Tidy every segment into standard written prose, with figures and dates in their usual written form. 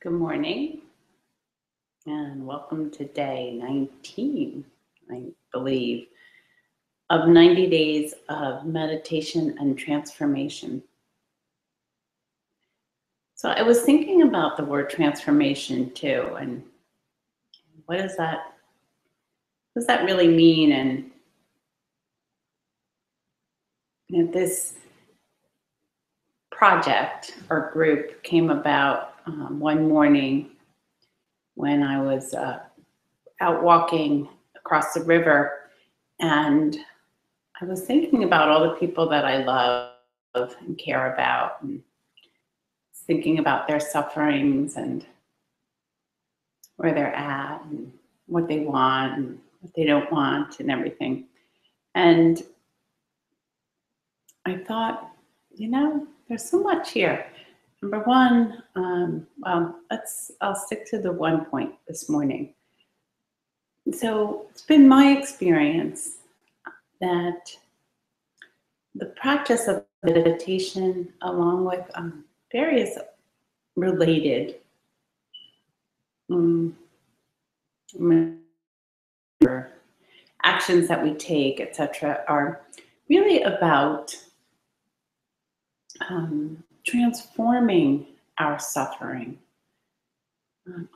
Good morning and welcome to day 19, I believe, of 90 days of meditation and transformation. So I was thinking about the word transformation too, and what does that really mean? And this project or group came about one morning when I was out walking across the river, and I was thinking about all the people that I love and care about, and thinking about their sufferings and where they're at and what they want and what they don't want and everything. And I thought, there's so much here. Number one, I'll stick to the one point this morning. So it's been my experience that the practice of meditation, along with various related actions that we take, etc., are really about transforming our suffering,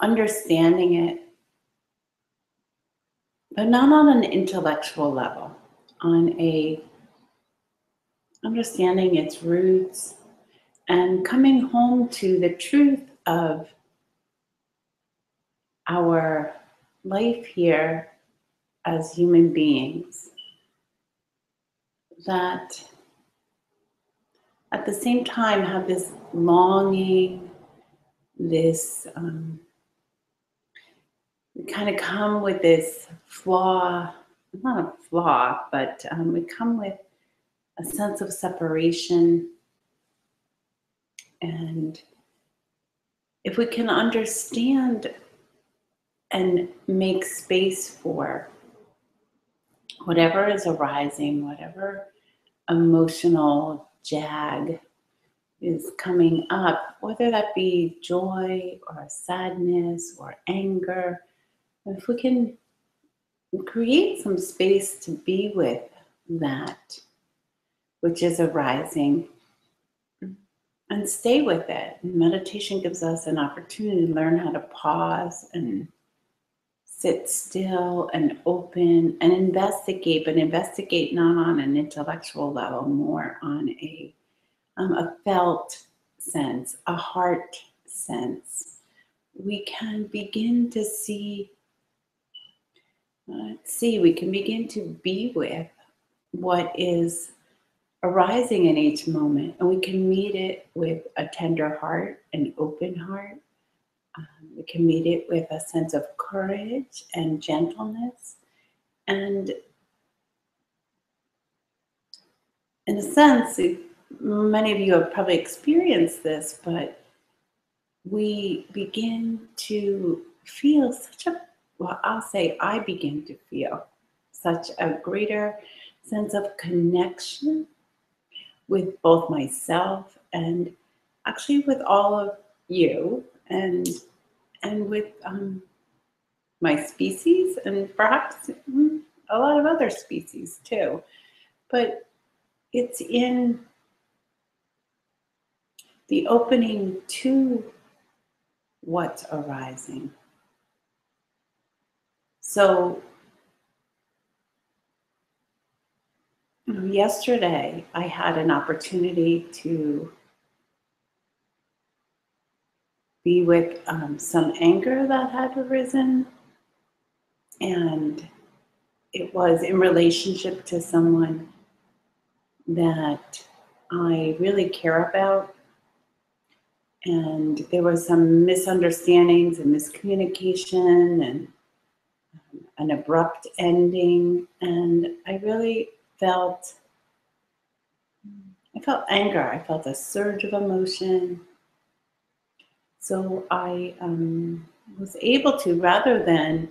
understanding it, but not on an intellectual level, on a understanding its roots and coming home to the truth of our life here as human beings, that at the same time have this longing, this we kind of come with this flaw, not a flaw, but we come with a sense of separation. And if we can understand and make space for whatever is arising, whatever emotional jag is coming up, whether that be joy or sadness or anger, if we can create some space to be with that which is arising and stay with it. Meditation gives us an opportunity to learn how to pause and sit still and open and investigate, but investigate not on an intellectual level, more on a felt sense, a heart sense. We can begin to we can begin to be with what is arising in each moment, and we can meet it with a tender heart, an open heart. We can meet it with a sense of courage and gentleness. And in a sense, many of you have probably experienced this, but we begin to feel I begin to feel such a greater sense of connection with both myself and actually with all of you, and with my species, and perhaps a lot of other species too. But it's in the opening to what's arising. So yesterday I had an opportunity to be with some anger that had arisen, and it was in relationship to someone that I really care about. And there were some misunderstandings and miscommunication and an abrupt ending. And I really felt anger. I felt a surge of emotion. So I was able to, rather than,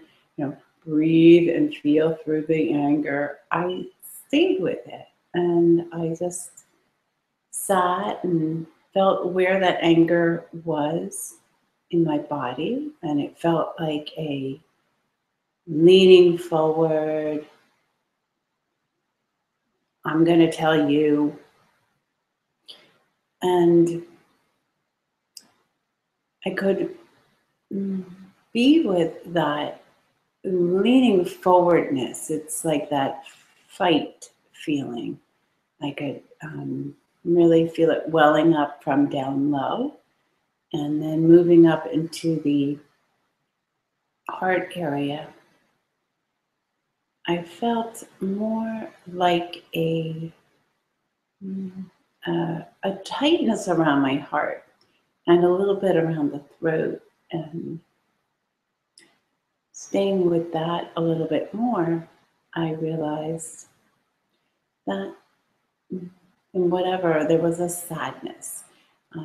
breathe and feel through the anger, I stayed with it. And I just sat and felt where that anger was, in my body, and it felt like a leaning forward. I'm going to tell you. And I could be with that leaning forwardness. It's like that fight feeling. I could really feel it welling up from down low and then moving up into the heart area. I felt more like a tightness around my heart and a little bit around the throat. And staying with that a little bit more, I realized that in whatever, there was a sadness.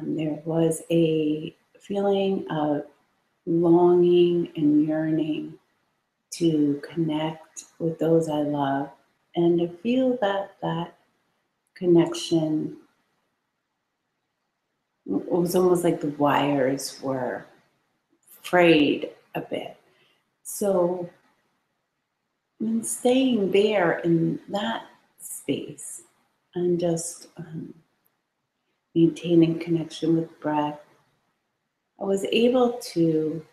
There was a feeling of longing and yearning to connect with those I love and to feel that connection. It was almost like the wires were frayed a bit. So in staying there in that space and just maintaining connection with breath, I was able to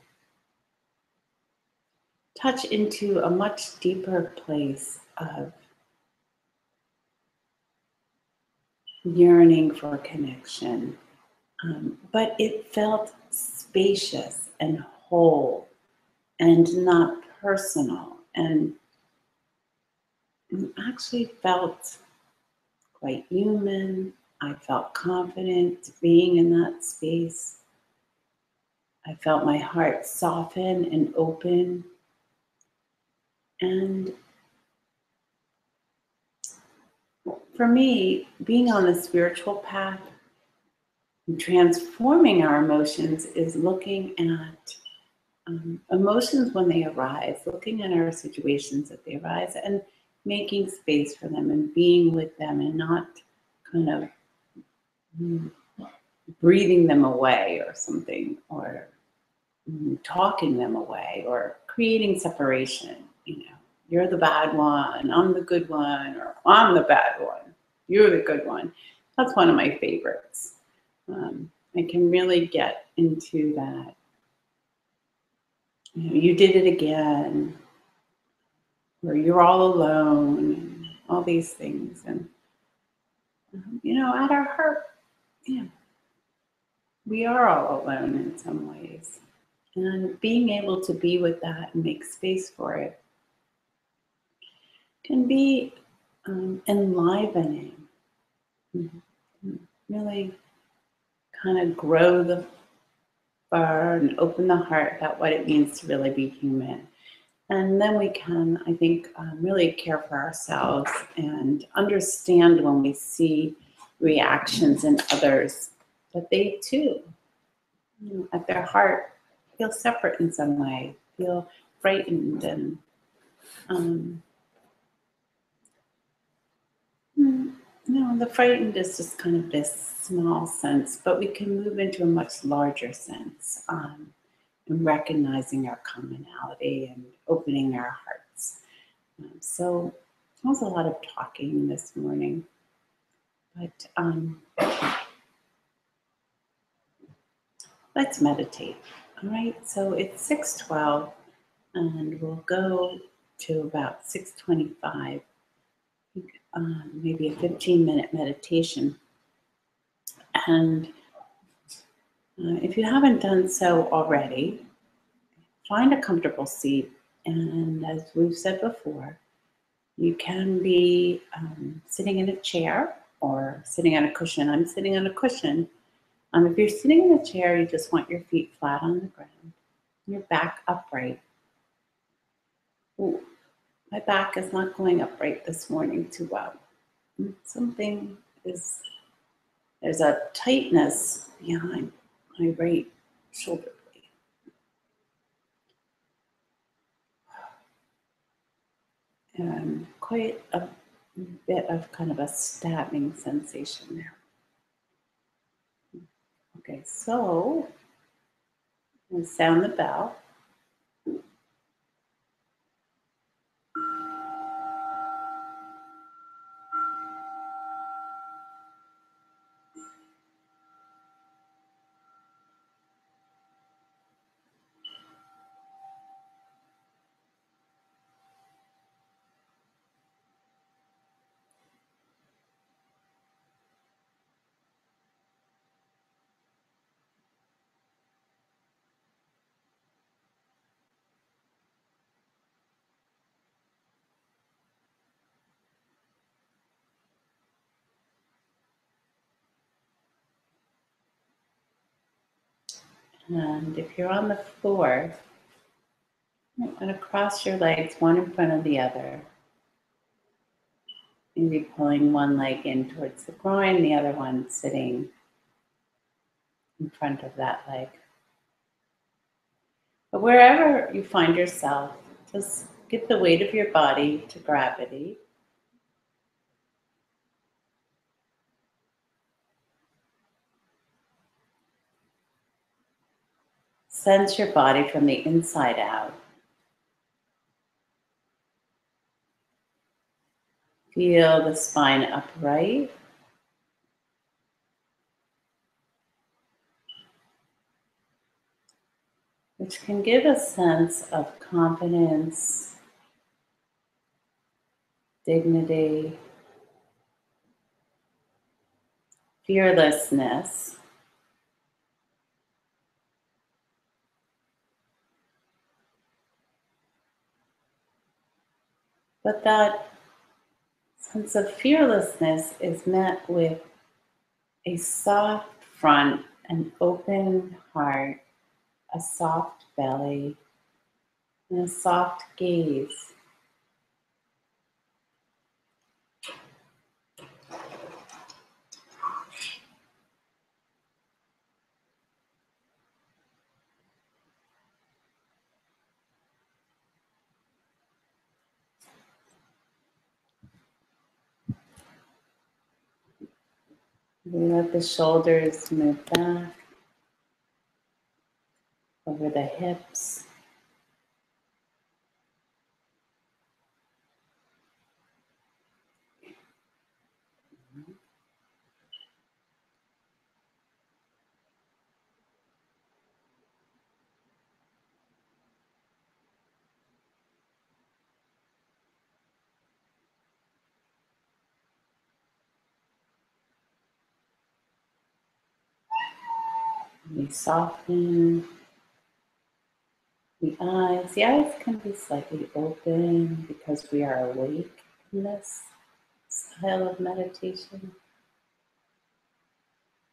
touch into a much deeper place of yearning for connection. But it felt spacious and whole and not personal, and actually felt quite human. I felt confident being in that space. I felt my heart soften and open. And for me, being on the spiritual path and transforming our emotions is looking at emotions when they arise, looking at our situations that they arise and making space for them and being with them and not kind of breathing them away or something, or talking them away or creating separation. You're the bad one, I'm the good one, or I'm the bad one, you're the good one. That's one of my favorites. I can really get into that. You did it again, or you're all alone, and all these things. And at our heart, yeah, we are all alone in some ways. And being able to be with that and make space for it can be enlivening. Really kind of grow the fur and open the heart about what it means to really be human. And then we can, I think, really care for ourselves and understand when we see reactions in others that they too, at their heart, feel separate in some way, feel frightened and the frightened is just kind of this small sense, but we can move into a much larger sense in recognizing our commonality and opening our hearts. So that was a lot of talking this morning, but let's meditate. All right, so it's 6:12, and we'll go to about 6:25. Maybe a 15-minute meditation. And if you haven't done so already, find a comfortable seat. And as we've said before, you can be sitting in a chair or sitting on a cushion. I'm sitting on a cushion. If you're sitting in a chair, you just want your feet flat on the ground, your back upright. Ooh, my back is not going upright this morning too well. There's a tightness behind my right shoulder blade. And quite a bit of kind of a stabbing sensation there. Okay, so And sound the bell. And if you're on the floor, you're going to cross your legs one in front of the other. Maybe pulling one leg in towards the groin, the other one sitting in front of that leg. But wherever you find yourself, just give the weight of your body to gravity. Sense your body from the inside out. Feel the spine upright. Which can give a sense of confidence, dignity, fearlessness. But that sense of fearlessness is met with a soft front, an open heart, a soft belly, and a soft gaze. We let the shoulders move back over the hips. We soften the eyes. The eyes can be slightly open because we are awake in this style of meditation.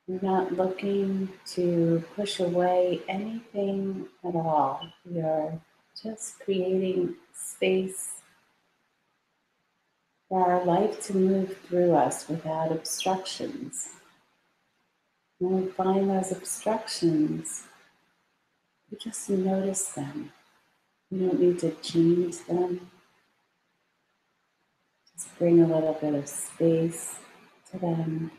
We're not looking to push away anything at all. We are just creating space for our life to move through us without obstructions. When we find those obstructions, we just notice them. We don't need to change them. Just bring a little bit of space to them.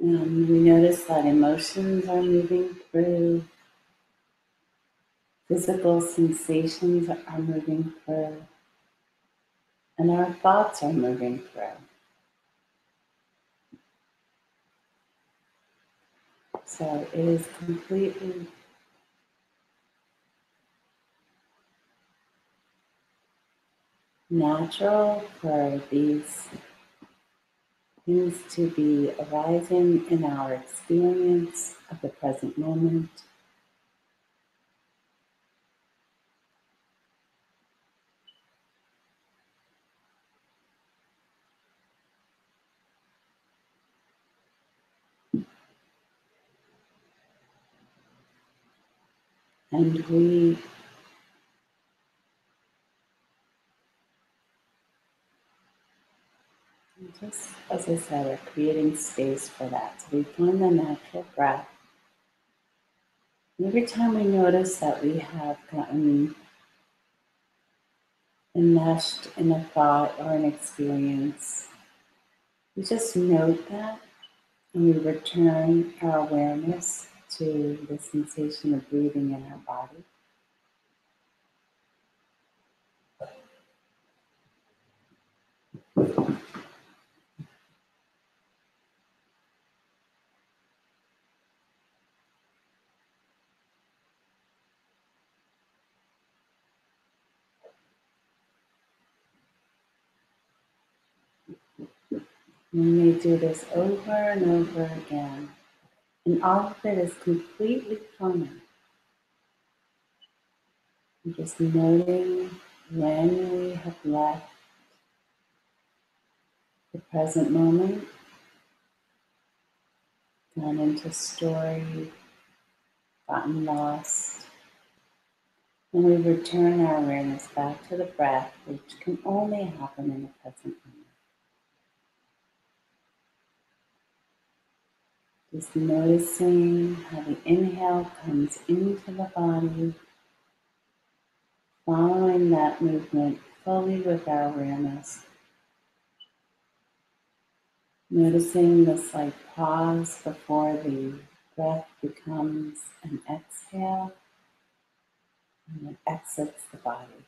And we notice that emotions are moving through, physical sensations are moving through, and our thoughts are moving through. So it is completely natural for these things to be arising in our experience of the present moment. And we just, as I said, are creating space for that. So we find the natural breath. And every time we notice that we have gotten enmeshed in a thought or an experience, we just note that and we return our awareness to the sensation of breathing in our body. And we do this over and over again. And all of it is completely fine. And just noting when we have left the present moment, gone into story, gotten lost, and we return our awareness back to the breath, which can only happen in the present moment. Just noticing how the inhale comes into the body, following that movement fully with our awareness. Noticing the slight pause before the breath becomes an exhale and it exits the body.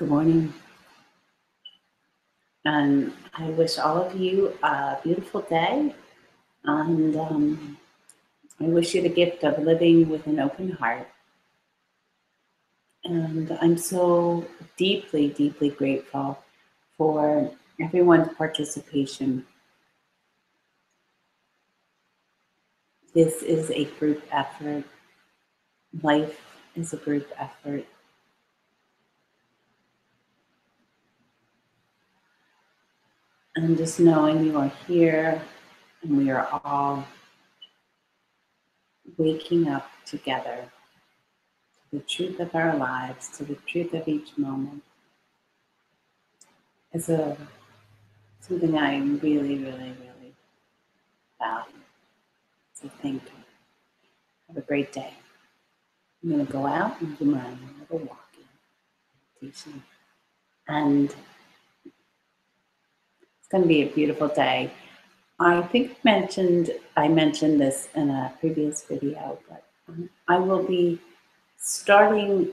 Good morning. And I wish all of you a beautiful day. And I wish you the gift of living with an open heart. And I'm so deeply, deeply grateful for everyone's participation. This is a group effort. Life is a group effort. And just knowing you are here and we are all waking up together to the truth of our lives, to the truth of each moment, is something I really, really, really value. So thank you. Have a great day. I'm going to go out and do my little walking meditation. And it's going to be a beautiful day. I think I mentioned this in a previous video, but I will be starting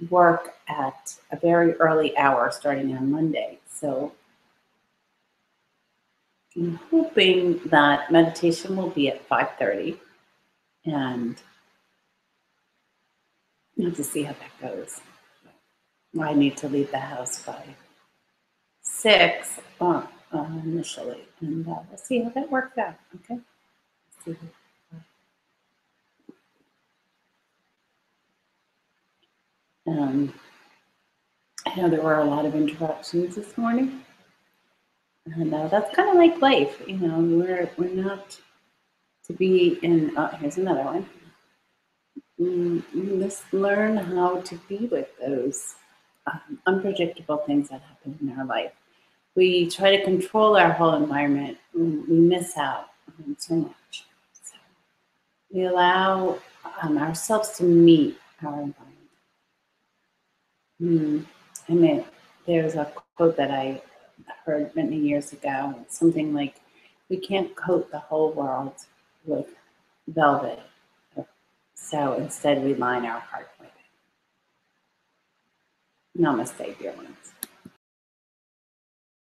work at a very early hour starting on Monday. So I'm hoping that meditation will be at 5:30, and we'll have to see how that goes. I need to leave the house by 6 initially, and we'll see how that works out. Okay. See. Um, I know there were a lot of interruptions this morning, and that's kind of like life. You know, we're not to be in. Here's another one. Let's learn how to be with those unpredictable things that happen in our life. We try to control our whole environment. We miss out on so much. So we allow ourselves to meet our environment. I mean, there's a quote that I heard many years ago. It's something like, "We can't coat the whole world with velvet, so instead we line our heart with it." Namaste, dear ones.